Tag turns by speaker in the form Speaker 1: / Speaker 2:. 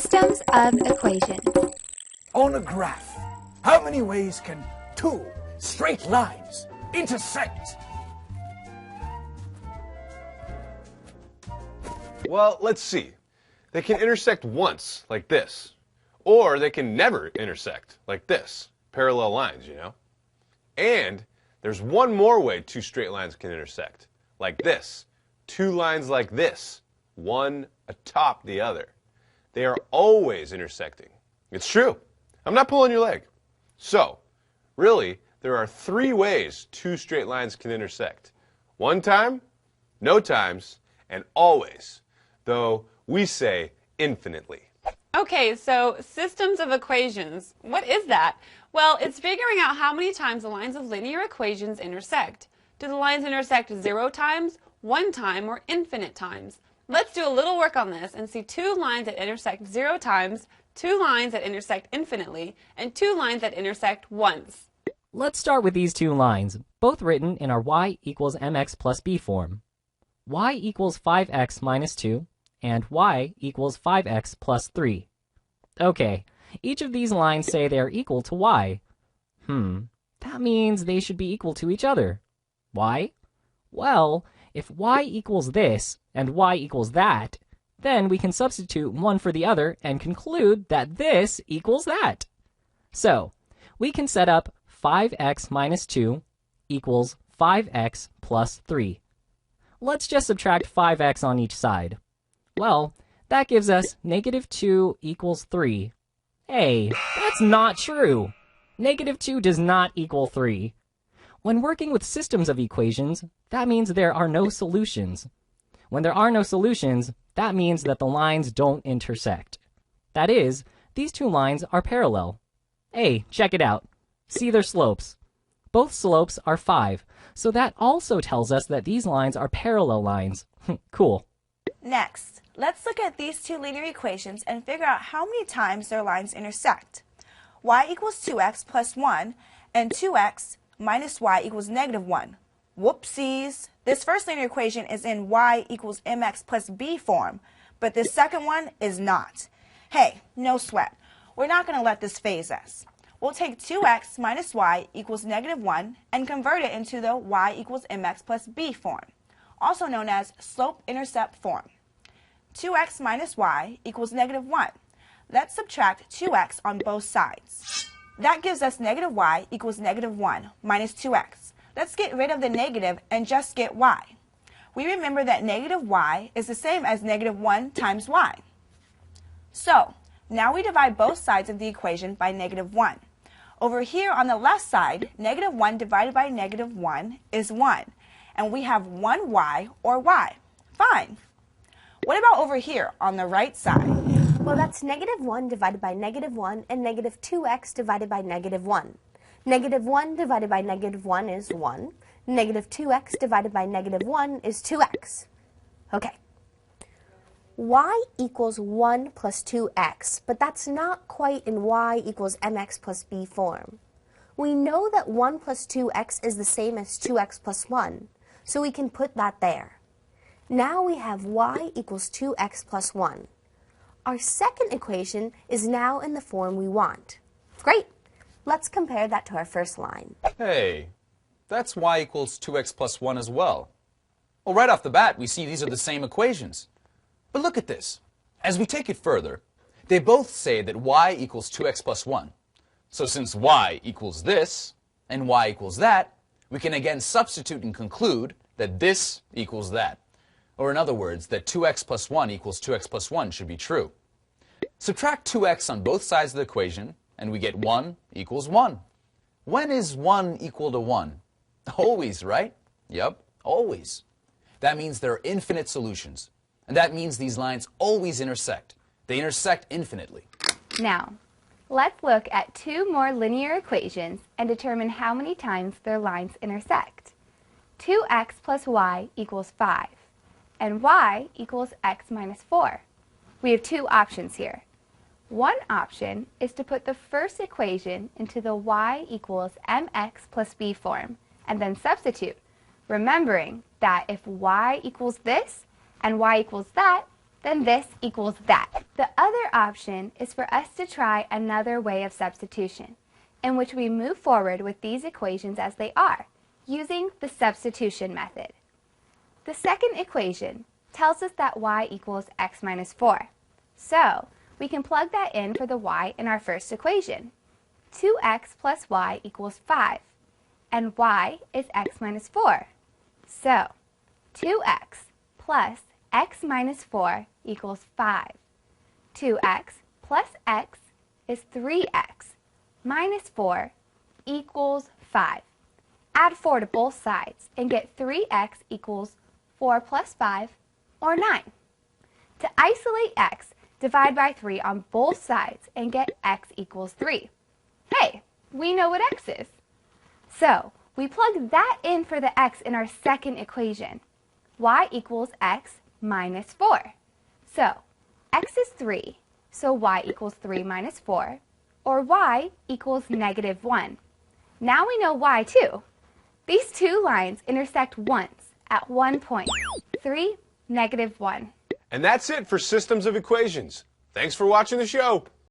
Speaker 1: Systems of equations.
Speaker 2: On a graph, how many ways can two straight lines intersect?
Speaker 3: Well, let's see. They can intersect once, like this. Or they can never intersect, like this. Parallel lines, you know? And there's one more way two straight lines can intersect, like this. Two lines like this, one atop the other. They are always intersecting. It's true. I'm not pulling your leg. So, really, there are three ways two straight lines can intersect. One time, no times, and always. Though we say infinitely.
Speaker 4: Okay, so systems of equations. What is that? Well, it's figuring out how many times the lines of linear equations intersect. Do the lines intersect 0 times, 1 time, or infinite times? Let's do a little work on this and see two lines that intersect 0 times, two lines that intersect infinitely, and two lines that intersect once.
Speaker 5: Let's start with these two lines, both written in our y equals mx plus b form. Y equals 5x minus 2, and y equals 5x plus 3. Okay, each of these lines say they are equal to y. That means they should be equal to each other. Why? Well, if y equals this and y equals that, then we can substitute one for the other and conclude that this equals that. So, we can set up 5x minus 2 equals 5x plus 3. Let's just subtract 5x on each side. Well, that gives us negative 2 equals 3. Hey, that's not true. Negative 2 does not equal 3. When working with systems of equations, that means there are no solutions. When there are no solutions, that means that the lines don't intersect. That is, these two lines are parallel. Hey, check it out. See their slopes. Both slopes are 5, so that also tells us that these lines are parallel lines. Cool.
Speaker 6: Next, let's look at these two linear equations and figure out how many times their lines intersect. Y equals 2x plus 1 and 2x minus y equals negative 1. Whoopsies! This first linear equation is in y equals mx plus b form, but this second one is not. Hey, no sweat. We're not going to let this faze us. We'll take 2x minus y equals negative 1 and convert it into the y equals mx plus b form, also known as slope-intercept form. 2x minus y equals negative 1. Let's subtract 2x on both sides. That gives us negative y equals negative 1 minus 2x. Let's get rid of the negative and just get y. We remember that negative y is the same as negative 1 times y. So, now we divide both sides of the equation by negative 1. Over here on the left side, negative 1 divided by negative 1 is 1. And we have 1y or y. Fine. What about over here on the right side?
Speaker 7: Well, that's negative 1 divided by negative 1 and negative 2x divided by negative 1. Negative 1 divided by negative 1 is 1. Negative 2x divided by negative 1 is 2x. Okay. Y equals 1 plus 2x, but that's not quite in y equals mx plus b form. We know that 1 plus 2x is the same as 2x plus 1, so we can put that there. Now we have y equals 2x plus 1. Our second equation is now in the form we want. Great! Let's compare that to our first line.
Speaker 8: Hey, that's y equals 2x plus 1 as well. Well, right off the bat, we see these are the same equations. But look at this. As we take it further, they both say that y equals 2x plus 1. So since y equals this and y equals that, we can again substitute and conclude that this equals that. Or in other words, that 2x plus 1 equals 2x plus 1 should be true. Subtract 2x on both sides of the equation, and we get 1 equals 1. When is 1 equal to 1? Always, right? Yep, always. That means there are infinite solutions. And that means these lines always intersect. They intersect infinitely.
Speaker 1: Now, let's look at two more linear equations and determine how many times their lines intersect. 2x plus y equals 5, and y equals x minus 4. We have two options here. One option is to put the first equation into the y equals mx plus b form, and then substitute, remembering that if y equals this and y equals that, then this equals that. The other option is for us to try another way of substitution, in which we move forward with these equations as they are, using the substitution method. The second equation tells us that y equals x minus 4. So, we can plug that in for the y in our first equation. 2x plus y equals 5, and y is x minus 4. So, 2x plus x minus 4 equals 5. 2x plus x is 3x minus 4 equals 5. Add 4 to both sides and get 3x equals 4 plus 5, or 9. To isolate x, divide by 3 on both sides and get x equals 3. Hey, we know what x is. So, we plug that in for the x in our second equation. Y equals x minus 4. So, x is 3, so y equals 3 minus 4, or y equals negative 1. Now we know y too. These two lines intersect once at one point, 3, negative 1.
Speaker 3: And that's it for systems of equations. Thanks for watching the show.